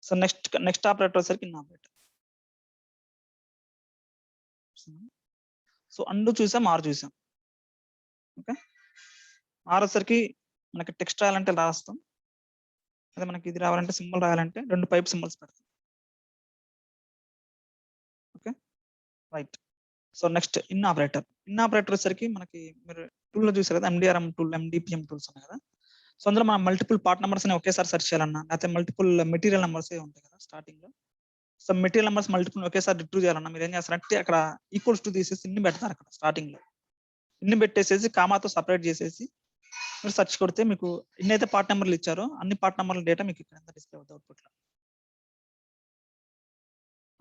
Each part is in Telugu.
సో నెక్స్ట్ ఆపరేటర్ వచ్చేసరికి ఇన్ ఆపరేటర్. సో అండు చూసాం, ఆర్ చూసాం. ఓకే, ఆర్ వచ్చేసరికి మనకి టెక్స్ట్ రాయాలంటే రాస్తాం, అదే మనకి ఇది రావాలంటే సింబల్ రాయాలంటే 2 పైప్ సింబల్స్ పెడతాం. Okay, right. So next in operator. In operator వచ్చేసరికి మనకి మీరు టూల్లో చూసారు కదా, ఎండిఆర్ఎం టూల్, ఎండిపిఎం టూల్స్ ఉన్నాయి కదా. సో అందులో మనం మల్టిపుల్ పార్ట్ నెంబర్స్ అని ఒకేసారి సెర్చ్ చేయాలన్నా, లేకపోతే మల్టిపుల్ మెటీరియల్ నెంబర్స్ ఉంటాయి కదా స్టార్టింగ్ లో. సో మెటీరియల్ నెంబర్స్ మల్టిపుల్ ఒకేసారి రిట్రీవ్ చేయాలన్నా మీరు ఏం చేస్తారంటే అక్కడ ఈక్వల్స్ టు తీసేసి ఇన్ని పెడతారు అక్కడ స్టార్టింగ్ లో. ఇన్ని పెట్టేసేసి కామాతో సపరేట్ చేసేసి మీరు సెర్చ్ కొడితే మీకు ఎన్నైతే పార్ట్ నెంబర్లు ఇచ్చారో అన్ని పార్ట్ నెంబర్ల డేటా మీకు ఇక్కడ డిస్ప్లే అవుతుంది అవుట్పుట్ లో.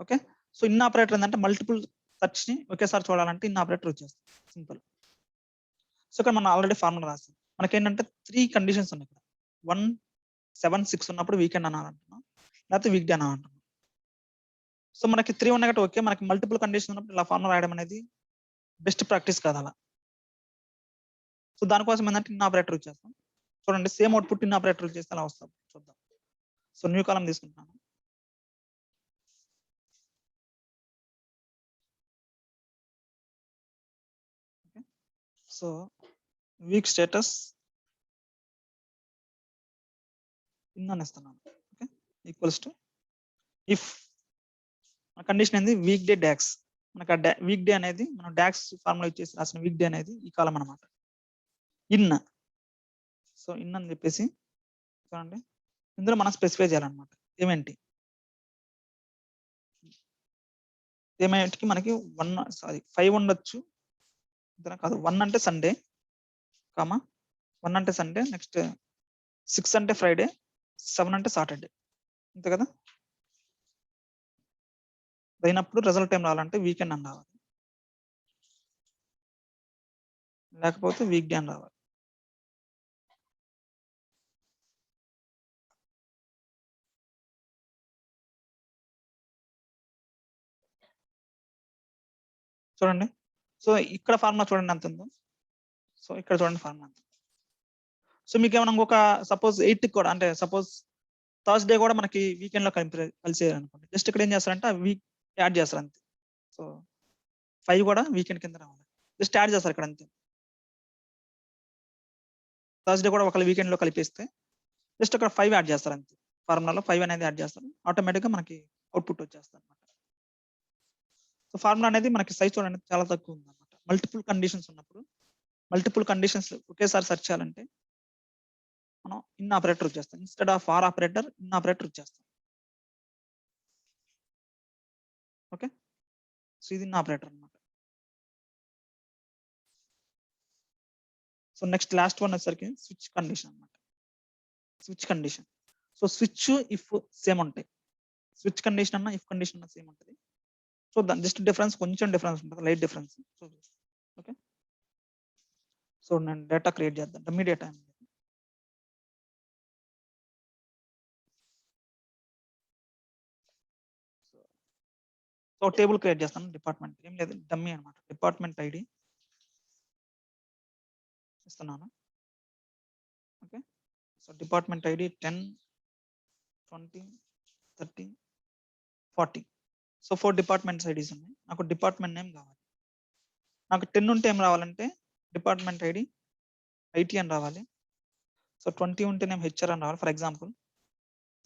ఓకే, సో ఇన్ ఆపరేటర్ ఏంటంటే మల్టిపుల్ సెర్చ్ ని ఒకేసారి చూడాలంటే ఇన్ ఆపరేటర్ వచ్చేస్తుంది, సింపుల్. సో ఇక్కడ మనం ఆల్రెడీ ఫార్ములా రాస్తాం. మనకి ఏంటంటే 3 కండిషన్స్ ఉన్నాయి ఇక్కడ. 1, 7, 6 ఉన్నప్పుడు వీకెండ్ అనాలంటున్నాం, లేకపోతే వీక్ డే అనాలంటున్నాం. సో మనకి 3 ఉన్నాయి కాబట్టి ఓకే, మనకి మల్టిపుల్ కండిషన్ ఉన్నప్పుడు ఇలా ఫార్ములా రాయడం అనేది బెస్ట్ ప్రాక్టీస్ కాదు అలా. సో దానికోసం ఏంటంటే ఇన్ ఆపరేటర్ వచ్చేస్తాం. చూడండి సేమ్ అవుట్పుట్ ఇన్ ఆపరేటర్ చేస్తే అలా వస్తాం, చూద్దాం. సో న్యూ కాలం తీసుకుంటున్నాను. సో వీక్ స్టేటస్ ఇన్ అని ఇస్తున్నాను. Okay, equals to if condition ఏంది, వీక్ డే డాక్స్. మనకు ఆ వీక్ డే అనేది మనం డాక్స్ ఫార్ములా ఇచ్చేసి రాసిన వీక్ డే అనేది ఈ కాలం అనమాట. ఇన్, సో ఇన్ అని చెప్పేసి చూడండి ఇందులో మనం స్పెసిఫై చేయాలన్నమాట ఏమేంటి. ఏమేంటికి మనకి 5 ఉండొచ్చు, కాదు 1 అంటే సండే, కామా 1 అంటే సండే, నెక్స్ట్ 6 అంటే ఫ్రైడే, 7 అంటే సాటర్డే, అంతే కదా. అయినప్పుడు రిజల్ట్ టైం రావాలంటే వీకెండ్ అని రావాలి, లేకపోతే వీక్ డే అని రావాలి. చూడండి, సో ఇక్కడ ఫార్ములా చూడండి ఎంత ఉందో, సో ఇక్కడ చూడండి ఫార్ములా ఎంత. సో మీకు ఏమైనా ఇంకొక సపోజ్ 8 కూడా, అంటే సపోజ్ థర్స్డే కూడా మనకి వీకెండ్ లో కలిసేయాలి అనుకోండి, జస్ట్ ఇక్కడ ఏం చేస్తారంటే ఆ వీక్ యాడ్ చేస్తారు అంతే. సో 5 కూడా వీకెండ్ కింద రావాలి, జస్ట్ యాడ్ చేస్తారు ఇక్కడ అంతే. థర్స్డే కూడా ఒకవేళ వీకెండ్ లో కలిపేస్తే జస్ట్ అక్కడ 5 యాడ్ చేస్తారు అంతే. ఫార్ములాలో 5 అనేది యాడ్ చేస్తారు, ఆటోమేటిక్ గా మనకి అవుట్పుట్ వచ్చేస్తారు అనమాట. సో ఫార్ములా అనేది మనకి సైజ్ చూడండి చాలా తక్కువ ఉంది అనమాట. మల్టిపుల్ కండిషన్స్ ఉన్నప్పుడు, మల్టిపుల్ కండిషన్స్ ఒకేసారి సెర్చ్ చేయాలంటే మనం ఇన్ ఆపరేటర్ వచ్చేస్తాం, instead of or operator in operator వచ్చేస్తాం. ఓకే, సో ఇది ఇన్ ఆపరేటర్ అనమాట. సో నెక్స్ట్ లాస్ట్ వన్ వచ్చేసరికి స్విచ్ కండిషన్ అనమాట. Switch condition, so switch if same ఉంటాయి, స్విచ్ కండిషన్ అన్న ఇఫ్ కండిషన్ అన్న సేమ్ ఉంటుంది. చూద్దాం, జస్ట్ డిఫరెన్స్ కొంచెం డిఫరెన్స్ ఉంటుంది, లైట్ డిఫరెన్స్. ఓకే, సో నేను డేటా క్రియేట్ చేద్దాం, dummy data. So table create చేస్తాను, డిపార్ట్మెంట్ ఏం లేదు, డమ్మీ అనమాట. డిపార్ట్మెంట్ ఐడి ఇస్తున్నాను. Okay, so department ID 10, 20, 30, 40. So 4 departments IDs ఉన్నాయి. నాకు డిపార్ట్మెంట్ నేమ్ కావాలి. నాకు 10 ఉంటే ఏం రావాలంటే డిపార్ట్మెంట్ ఐడి ఐటీ అని రావాలి. సో 20 ఉంటే నేమ్ హెచ్ఆర్ అని రావాలి ఫర్ ఎగ్జాంపుల్.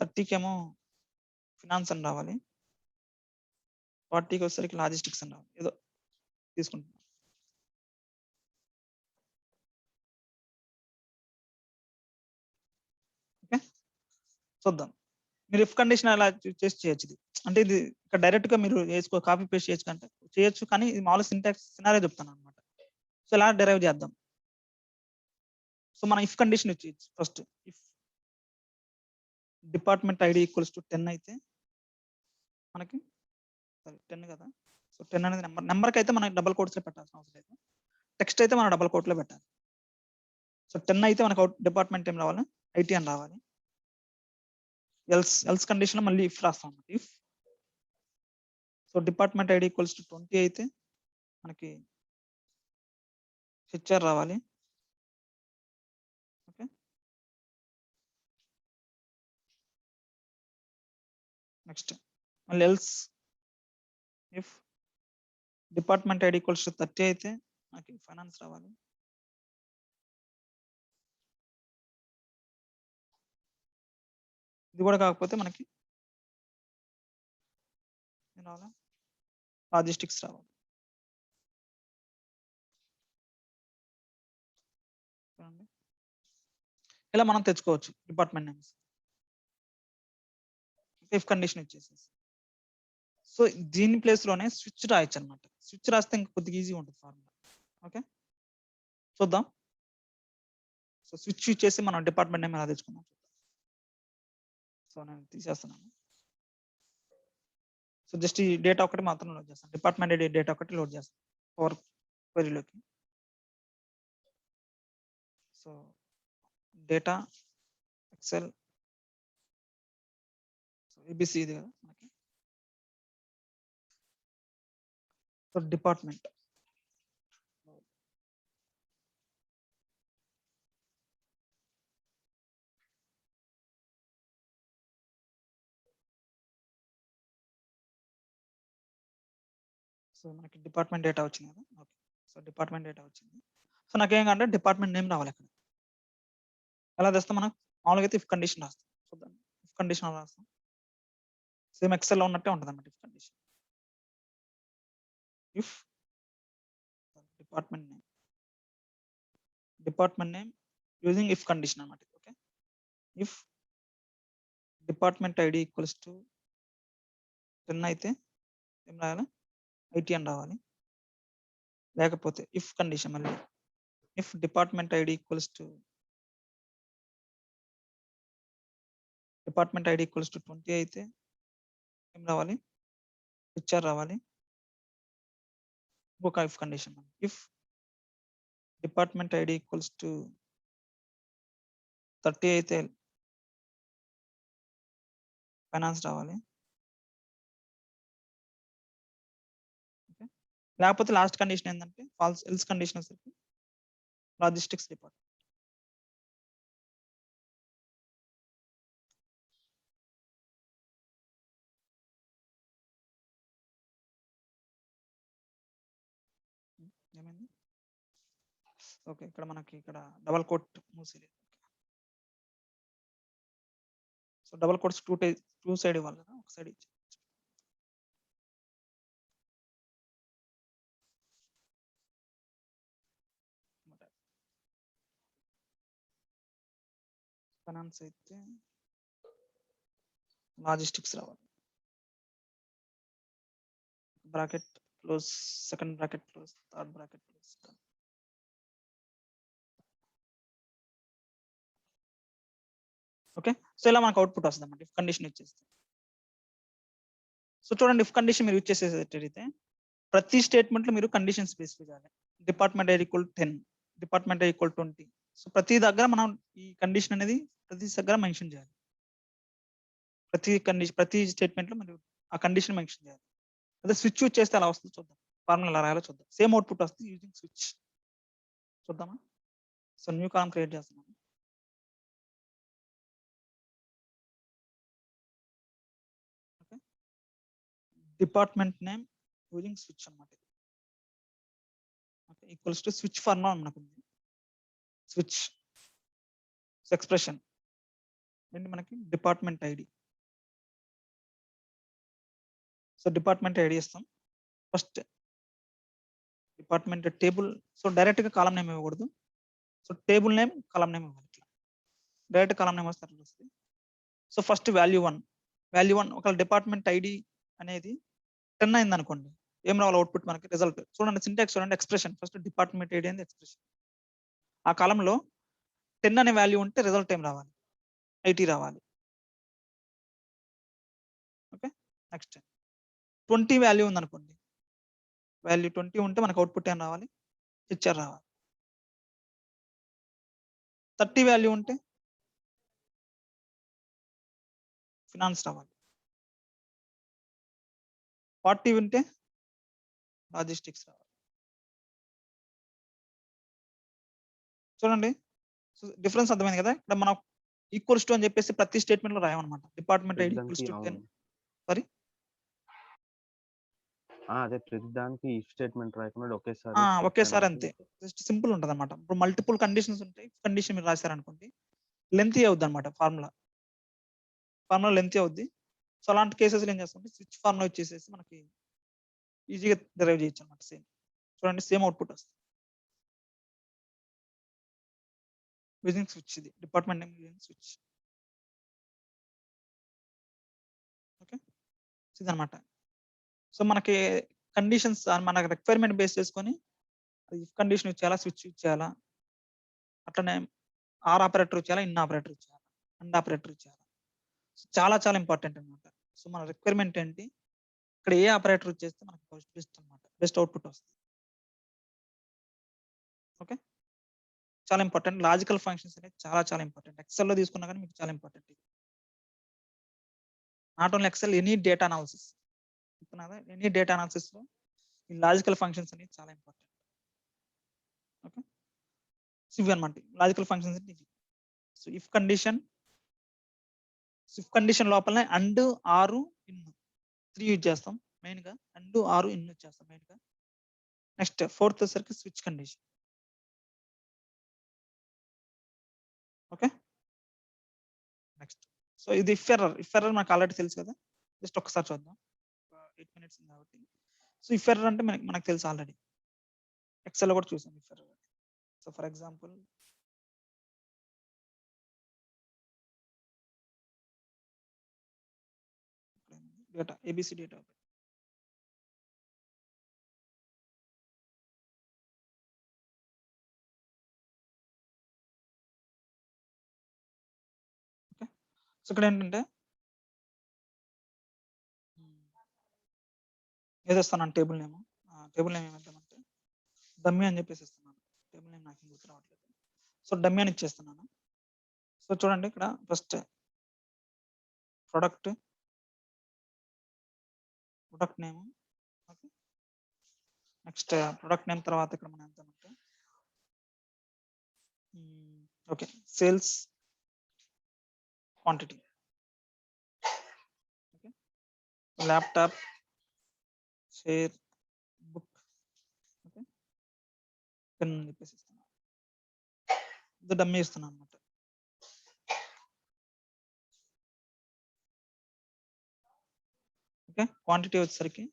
30కి ఏమో ఫినాన్స్ అని రావాలి. 40కి వచ్చేసరికి లాజిస్టిక్స్ అని రావాలి. ఏదో తీసుకుంటున్నాను. ఓకే, చూద్దాం. మీరు ఇఫ్ కండిషన్ అలా చేసి చేయొచ్చు ఇది. అంటే ఇది ఇక్కడ డైరెక్ట్ గా మీరు వేసుకో కాపీ పేస్ట్ చేయొచ్చు అంటే చేయొచ్చు, కానీ ఇది మామూలు సింటాక్స్ సినారియో చెప్తాను అనమాట. సో ఎలా డెరైవ్ చేద్దాం. సో మనం ఇఫ్ కండిషన్ ఇచ్చేయచ్చు. First if department ID equals to 10 అయితే మనకి 10 కదా. సో 10 అనేది నెంబర్కి అయితే మనకి డబల్ కోట్స్ లో పెట్టాల్సిన అవసరం లేదు. టెక్స్ట్ అయితే మనం డబల్ కోట్ లో పెట్టాలి. సో 10 అయితే మనకు డిపార్ట్మెంట్ ఏం రావాలి, ఐటీ అని రావాలి. ఎల్స్ కండిషన్ మళ్ళీ ఇఫ్ రాస్తాం. If so department ID equals to 20 అయితే మనకి హెచ్ఆర్ రావాలి. ఓకే, నెక్స్ట్ మళ్ళీ else if department ID equals to 30 అయితే మనకి ఫైనాన్స్ రావాలి. ఇది కూడా కాకపోతే మనకి ఏం రావాలి, లాజిస్టిక్స్ రావాలి. చూడండి ఇలా మనం తెచ్చుకోవచ్చు డిపార్ట్మెంట్ నేమ్స్ ఇఫ్ కండిషన్ ఇచ్చేసేసి. సో దీని ప్లేస్ లోనే స్విచ్ రాయొచ్చు అనమాట. స్విచ్ రాస్తే ఇంకా కొద్దిగా ఈజీగా ఉంటుంది ఫార్ములా. ఓకే చూద్దాం. సో స్విచ్ యూజ్ చేసి మనం డిపార్ట్మెంట్ నేమ్ ఎలా తెచ్చుకుందాం. సో నేను తీసేస్తున్నాను. సో జస్ట్ ఈ డేటా ఒకటి మాత్రం లోడ్ చేస్తాను. డిపార్ట్మెంట్ ఐడి డేటా ఒకటి లోడ్ చేస్తాను పవర్ క్వెరీలోకి. సో డేటా ఎక్సెల్ ఏబిసి ఇది కదా మనకి. సో డిపార్ట్మెంట్ సో మనకి డిపార్ట్మెంట్ డేటా వచ్చింది కదా. ఓకే సో డిపార్ట్మెంట్ డేటా వచ్చింది. సో నాకేంటంటే డిపార్ట్మెంట్ నేమ్ రావాలి అక్కడ. ఎలా తెస్తాం మనం మామూలుగా అయితే ఇఫ్ కండిషన్ రాస్తాం. చూద్దాం ఇఫ్ కండిషన్ రాస్తాం. సేమ్ ఎక్సెల్ లో ఉన్నట్టే ఉంటుంది అన్నమాట if condition. If department name using if condition అన్నమాట. Okay if department ID equals to 10 అయితే ఏం రాయాలి, ఐటీ అని రావాలి. లేకపోతే ఇఫ్ కండిషన్ మళ్ళీ if department ID equals to 20 అయితే ఏం రావాలి, హెచ్ఆర్ రావాలి. ఇంకొక if condition if department ID equals to 30 అయితే ఫైనాన్స్ రావాలి. ఓకే లేకపోతే లాస్ట్ కండిషన్ ఏంటంటే ఫాల్స్ ఎల్స్ కండిషన్ వచ్చేసరికి లాజిస్టిక్స్ డిపార్ట్మెంట్. ఏమైంది, ఓకే ఇక్కడ మనకి ఇక్కడ డబల్ కోట్ మూసేది. So double quotes two side ఇవ్వాలి కదా, ఒక సైడ్ ఇచ్చి. ఫైనాన్స్ అయితే లాజిస్టిక్స్ రావాలి. Bracket close, second bracket close, third bracket close. Okay so ఇలా మనకు అవుట్పుట్ వస్తుంది అన్నమాట ఇఫ్ కండిషన్ ఇచ్చేస్తే. సో చూడండి ఇఫ్ కండిషన్ మీరు యూజ్ చేసేటట్టయితే ప్రతి స్టేట్మెంట్ లో మీరు కండిషన్ స్పెసిఫై చేయాలి. Department ID equal 10, department ID equal 20. So ప్రతి దగ్గర మనం ఈ కండిషన్ అనేది ప్రతి దగ్గర మెన్షన్ చేయాలి. ప్రతి స్టేట్మెంట్ లో మీరు ఆ కండిషన్ మెన్షన్ చేయాలి. అదే స్విచ్ యూజ్ చేస్తే అలా వస్తుంది. చూద్దాం ఫార్ములా ఎలా రాయాలో చూద్దాం. సేమ్ అవుట్పుట్ వస్తుంది యూజింగ్ స్విచ్. చూద్దామా. సో న్యూ కాలమ్ క్రియేట్ చేస్తున్నాను. Okay department name using switch అన్నమాట. Okay equals to switch for now మనకు ఉంది. స్విచ్ ఎక్స్ప్రెషన్ ఏంటి మనకి department ID. So department ID ఇస్తాం. First department table. So direct గా కాలం నేమ్ ఇవ్వకూడదు. So table name column name ఇవ్వాలి. ఇట్లా డైరెక్ట్ కాలం నేమ్ వస్తే అట్లా వస్తుంది. సో ఫస్ట్ వాల్యూ 1 ఒక డిపార్ట్మెంట్ ఐడి అనేది 10 అయింది అనుకోండి, ఏం రావాలి అవుట్పుట్ మనకి రిజల్ట్. చూడండి సింటాక్స్ చూడండి, ఎక్స్ప్రెషన్ ఫస్ట్ డిపార్ట్మెంట్ ఐడి అనేది ఎక్స్ప్రెషన్. ఆ కాలంలో 10 అనే వాల్యూ ఉంటే రిజల్ట్ ఏం రావాలి, ఐటీ రావాలి. ఓకే నెక్స్ట్ 20 వాల్యూ ఉంది అనుకోండి, వాల్యూ 20 ఉంటే మనకు అవుట్పుట్ ఏం రావాలి, హెచ్ఆర్ రావాలి. 30 వాల్యూ ఉంటే ఫినాన్స్ రావాలి. 40 ఉంటే లాజిస్టిక్స్ రావాలి. చూడండి డిఫరెన్స్ అర్థమైంది కదా. ఇక్కడ మనం ఈక్వల్స్ టు అని చెప్పేసి ప్రతి స్టేట్మెంట్ లో రాయమన్నమాట. Department ID equals to 10, sorry అదే ప్రతి దానికి ఇఫ్ స్టేట్మెంట్ రాయకుండా ఒకేసారి అంతే. జస్ట్ సింపుల్ ఉంటదన్నమాట. ఇప్పుడు మల్టిపుల్ కండిషన్స్ ఉంటాయి. కండిషన్ మీరు రాశారనుకోండి లెంతీ అవుద్దన్నమాట ఫార్ములా. ఫార్ములా లెంతీ అవుద్ది. సో అలాంటి కేసెస్‌లో ఏం చేస్తామంటే స్విచ్ ఫార్ములా ఇచ్చేసేసి మనకి ఈజీగా డిరైవ్ చేయొచ్చన్నమాట సేమ్. చూడండి సేమ్ అవుట్‌పుట్ వస్తుంది. యూజింగ్ స్విచ్ ఇది. Department name using switch. Okay. ఇదన్నమాట. సో మనకి కండిషన్స్ మన రిక్వైర్మెంట్ బేస్ చేసుకొని ఇఫ్ కండిషన్ ఇచ్చేయాలా, స్విచ్ ఇచ్చేయాలా, అట్లనే ఆర్ ఆపరేటర్ ఇచ్చేయాలా, ఇన్ ఆపరేటర్ ఇచ్చేయాలా, అండ్ ఆపరేటర్ ఇచ్చేయాలా. చాలా చాలా ఇంపార్టెంట్ అన్నమాట. సో మన రిక్వైర్మెంట్ ఏంటి? ఇక్కడ ఏ ఆపరేటర్ ఇచ్చేస్తే మనకి బెస్ట్ అన్నమాట. బెస్ట్ అవుట్‌పుట్ వస్తుంది. ఓకే. చాలా ఇంపార్టెంట్. లాజికల్ ఫంక్షన్స్ అనేవి చాలా చాలా ఇంపార్టెంట్. ఎక్సెల్‌లో తీసుకున్నా గాని మీకు చాలా ఇంపార్టెంట్ ఇది. Not only Excel, any data analysis. చెప్తున్నారా? ఎనీ డేటా అనాలిసిస్‌లో ఈ లాజికల్ ఫంక్షన్స్ అనేవి చాలా ఇంపార్టెంట్. ఓకే. సో ఇవి అన్నమాట. లాజికల్ ఫంక్షన్స్ అంటే ఇవి. సో ఇఫ్ కండిషన్ లోపలనే అండ్, ఆర్, ఇన్ 3 యూజ్ చేస్తాం మెయిన్‌గా. అండ్, ఆర్, ఇన్ యూజ్ చేస్తాం మెయిన్‌గా. నెక్స్ట్ ఫోర్త్ వచ్చేసరికి switch condition. Okay. Next so ఇది ఇఫ్ ఎర్రర్ మనకు ఆల్రెడీ తెలుసు కదా. జస్ట్ ఒక్కసారి చూద్దాం. 8 మినిట్స్ ఉంది కాబట్టి. సో ఇఫ్ ఎర్రర్ అంటే మనకు తెలుసు ఆల్రెడీ. ఎక్సెల్‌లో కూడా చూసాం if error. So for example data ABC data. Okay. So ఇక్కడ ఏంటంటే ఏదేస్తాను టేబుల్ నేమ్. టేబుల్ నేమ్ ఏమంటామంటే డమ్మీ అని చెప్పేసి ఇస్తున్నాను. టేబుల్ నేమ్ నాకు గుర్తు రావట్లేదు. సో డమ్మీ అని ఇచ్చేస్తున్నాను. సో చూడండి ఇక్కడ first product name. Okay. Next product name తర్వాత ఇక్కడ మనం ఎంతమంటే okay sales quantity. Okay. Laptop chair book. Okay. Pen అని చెప్పేసి ఇస్తున్నాను. ఇది డమ్మీ ఇస్తున్నాను అనమాట. ఓకే. క్వాంటిటీ వచ్చేసరికి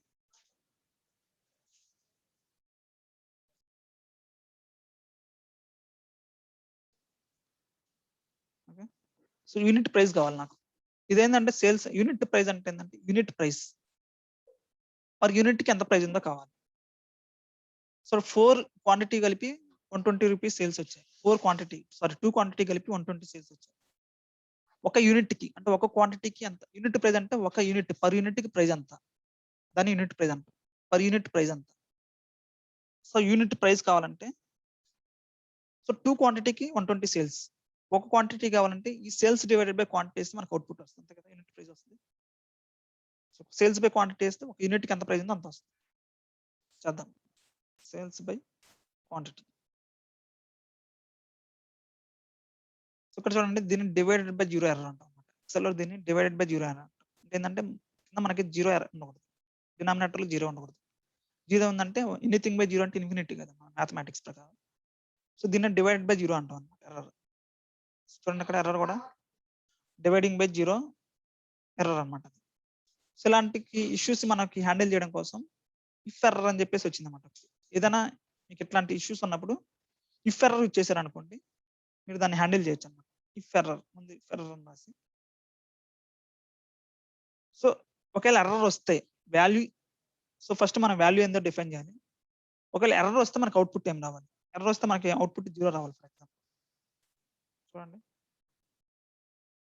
ఓకే. సో యూనిట్ ప్రైస్ కావాలి నాకు. ఇదేంటంటే సేల్స్ యూనిట్ ప్రైస్ అంటే ఏంటంటే యూనిట్ ప్రైస్ పర్ యూనిట్ కి ఎంత ప్రైస్ ఉందో కావాలి. సో 4 క్వాంటిటీ కలిపి 120 రూపీస్ సేల్స్ వచ్చాయి. 2 క్వాంటిటీ కలిపి 120 సేల్స్ వచ్చాయి. ఒక యూనిట్ కి అంటే ఒక క్వాంటిటీకి ఎంత యూనిట్ ప్రైస్ అంటే ఒక యూనిట్ పర్ యూనిట్ కి ప్రైస్ ఎంత, దాని యూనిట్ ప్రైస్ అంట. పర్ యూనిట్ ప్రైస్ ఎంత. సో యూనిట్ ప్రైస్ కావాలంటే సో 2 క్వాంటిటీకి 120 సేల్స్. ఒక క్వాంటిటీ కావాలంటే ఈ సేల్స్ డివైడెడ్ బై క్వాంటిటీ వేస్తే మనకు అవుట్పుట్ వస్తుంది. అంతే కదా యూనిట్ ప్రైస్ వస్తుంది. సో సేల్స్ బై క్వాంటిటీ వేస్తే ఒక యూనిట్ కి ఎంత ప్రైస్ ఉందో అంత వస్తుంది. చేద్దాం. Sales by quantity. సో ఇక్కడ చూడండి దీన్ని డివైడెడ్ బై 0 ఎర్రర్ అంటాం అన్నమాట. ఎక్సెల్ లో దీన్ని డివైడెడ్ బై 0 ఎర్రర్ అంటాం. ఏంటంటే కింద మనకి 0 ఎర్రర్ ఉండకూడదు. డినామినేటర్ లో 0 ఉండకూడదు. 0 ఉందంటే ఎనీథింగ్ బై 0 అంటే ఇన్ఫినిటీ కదా మ్యాథమెటిక్స్ ప్రకారం. సో దీన్ని డివైడెడ్ బై 0 అంటాం అన్నమాట ఎర్రర్. చూడండి అక్కడ ఎర్రర్ కూడా డివైడింగ్ బై 0 ఎర్రర్ అన్నమాట. సో ఇలాంటి ఇష్యూస్ మనకి హ్యాండిల్ చేయడం కోసం ఇఫ్ ఎర్రర్ అని చెప్పేసి వచ్చింది అన్నమాట. ఏదైనా మీకు ఇట్లాంటి ఇష్యూస్ ఉన్నప్పుడు ఇఫ్ ఎర్రర్ ఇచ్చేసారు అనుకోండి మీరు దాన్ని హ్యాండిల్ చేయొచ్చు అన్నమాట. ఇఫ్ ఎర్రర్ ముందు ఇఫ్ ఎర్రర్ అని రాసి సో ఒకవేళ ఎర్రర్ వస్తే వాల్యూ సో ఫస్ట్ మనం వాల్యూ ఏందో డిఫైన్ చేయాలి. ఒకవేళ ఎర్రర్ వస్తే మనకి అవుట్పుట్ ఏం రావాలి. ఎర్రర్ వస్తే మనకి అవుట్పుట్ 0 రావాలి ఫర్ ఎగ్జాంపుల్. చూడండి.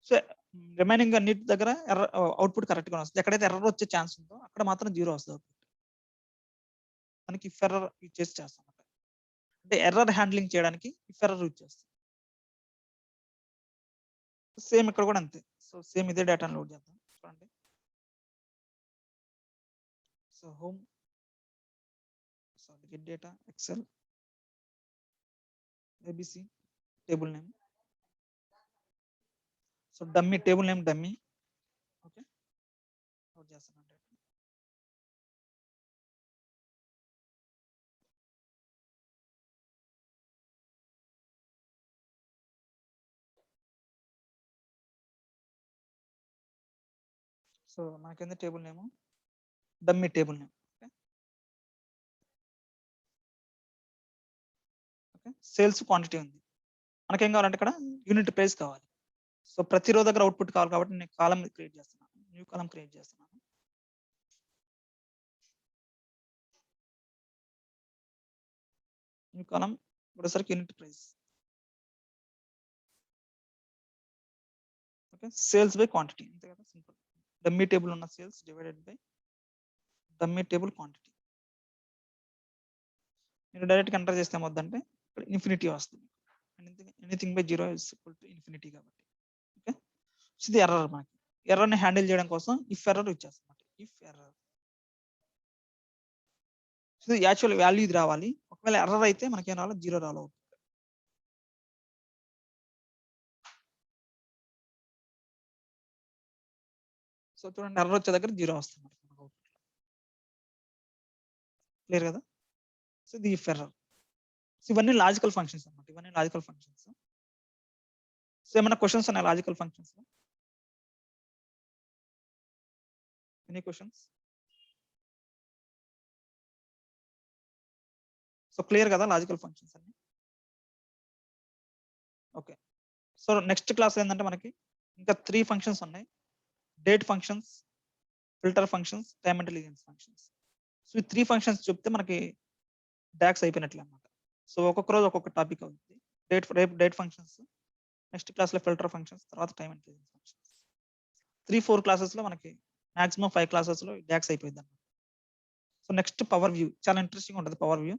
సో రిమైనింగ్ అన్నిటి దగ్గర ఎర్రర్ అవుట్పుట్ కరెక్ట్ గా వస్తుంది. ఎక్కడైతే ఎర్రర్ వచ్చే ఛాన్స్ ఉందో అక్కడ మాత్రం 0 వస్తుంది అవుట్పుట్. మనకి ఇఫ్ ఎర్రర్ యూజ్ చేసి చేస్తాం అన్నమాట. అంటే ఎర్రర్ హ్యాండ్లింగ్ చేయడానికి ఇఫ్ ఎర్రర్ యూజ్ చేస్తాం. సేమ్ ఇక్కడ కూడా అంతే. సో సేమ్ ఇదే డేటాను లోడ్ చేద్దాం. చూడండి. So home get data Excel ABC table name. So dummy table name dummy. Okay. Load చేస్తానండి. సో మనకింద table name dummy table name. Okay, sales quantity ఉంది. మనకేం కావాలంటే ఇక్కడ యూనిట్ ప్రైస్ కావాలి. సో ప్రతి రో దగ్గర అవుట్పుట్ కావాలి కాబట్టి నేను కాలం క్రియేట్ చేస్తున్నాను, న్యూ కాలం క్రియేట్ చేస్తున్నాను. న్యూ కాలం వచ్చేసరికి unit price. Okay, sales by quantity, అంతే కదా, సింపుల్. డమ్మీ టేబుల్ ఉన్న sales divided by dummy table quantity. మీరు డైరెక్ట్ ఎంటర్ చేస్తే ఏమవుతుందంటే ఇక్కడ ఇన్ఫినిటీ వస్తుంది. Anything by zero is equal to infinity కాబట్టి. ఓకే, ఇది ఎర్రర్. మనకి ఎర్రర్ని హ్యాండిల్ చేయడం కోసం ఇఫ్ ఎర్రర్ ఇచ్చేస్తాం. ఇఫ్ ఎర్రర్ ఇది యాక్చువల్ వాల్యూ ఇది రావాలి. ఒకవేళ ఎర్రర్ అయితే మనకి ఏం రావాలి, జీరో రావాలి. సో చూడండి, ఎర్రర్ వచ్చే దగ్గర జీరో వస్తుంది. క్లియర్ కదా? సో ఇది ఇఫ్ ఎర్రర్. సో ఇవన్నీ లాజికల్ ఫంక్షన్స్ అన్నమాట. ఇవన్నీ లాజికల్ ఫంక్షన్స్. సో ఏమైనా క్వశ్చన్స్ ఉన్నాయి logical functions? Any questions? So clear కదా లాజికల్ ఫంక్షన్స్ అన్ని? ఓకే, సో నెక్స్ట్ క్లాస్ ఏంటంటే మనకి ఇంకా 3 ఫంక్షన్స్ ఉన్నాయి. Date functions, filter functions, time intelligence functions. So ఈ 3 ఫంక్షన్స్ చెప్తే మనకి డాక్స్ అయిపోయినట్లే అన్నమాట. సో ఒక్కొక్క రోజు ఒక్కొక్క టాపిక్ అవుతుంది. రేపు డేట్ ఫంక్షన్స్, నెక్స్ట్ క్లాస్లో ఫిల్టర్ ఫంక్షన్స్, తర్వాత టైమ్ ఇంటెలిజెన్స్ ఫంక్షన్స్. 3-4 క్లాసెస్లో మనకి మాక్సిమం 5 క్లాసెస్లో డాక్స్ అయిపోయింది అన్నమాట. సో నెక్స్ట్ పవర్ వ్యూ, చాలా ఇంట్రెస్టింగ్ ఉంటుంది పవర్ వ్యూ.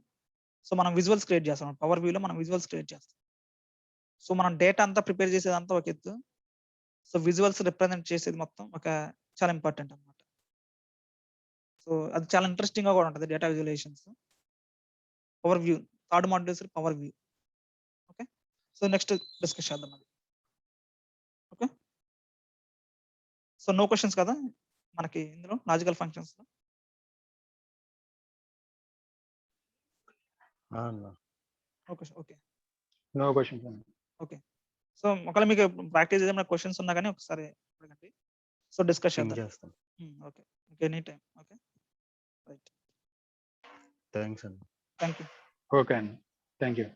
సో మనం విజువల్స్ క్రియేట్ చేస్తాం. పవర్ వ్యూలో మనం విజువల్స్ క్రియేట్ చేస్తాం. సో మనం డేటా అంతా ప్రిపేర్ చేసేదంతా ఒక ఎత్తు. సో విజువల్స్ రిప్రజెంట్ చేసేది మొత్తం ఒక చాలా ఇంపార్టెంట్ అన్నమాట. సో అది చాలా ఇంట్రెస్టింగ్ గా కూడా ఉంటుంది data visualizations. Power view third modules power view. Okay, so next discuss చేద్దాం అది. ఓకే, సో నో క్వశ్చన్స్ కదా మనకి ఇందులో లాజికల్ ఫంక్షన్స్ లో? Okay okay no questions. Okay, so ఒకవేళ మీకు ప్రాక్టీస్ ఏమైనా క్వశ్చన్స్ ఉన్నా కానీ ఒకసారి అడగండి. సో డిస్కస్ చేద్దాం. Okay, any time. Okay, right. Thanks అండి. Thank you. ఓకే అండి, థ్యాంక్ యూ.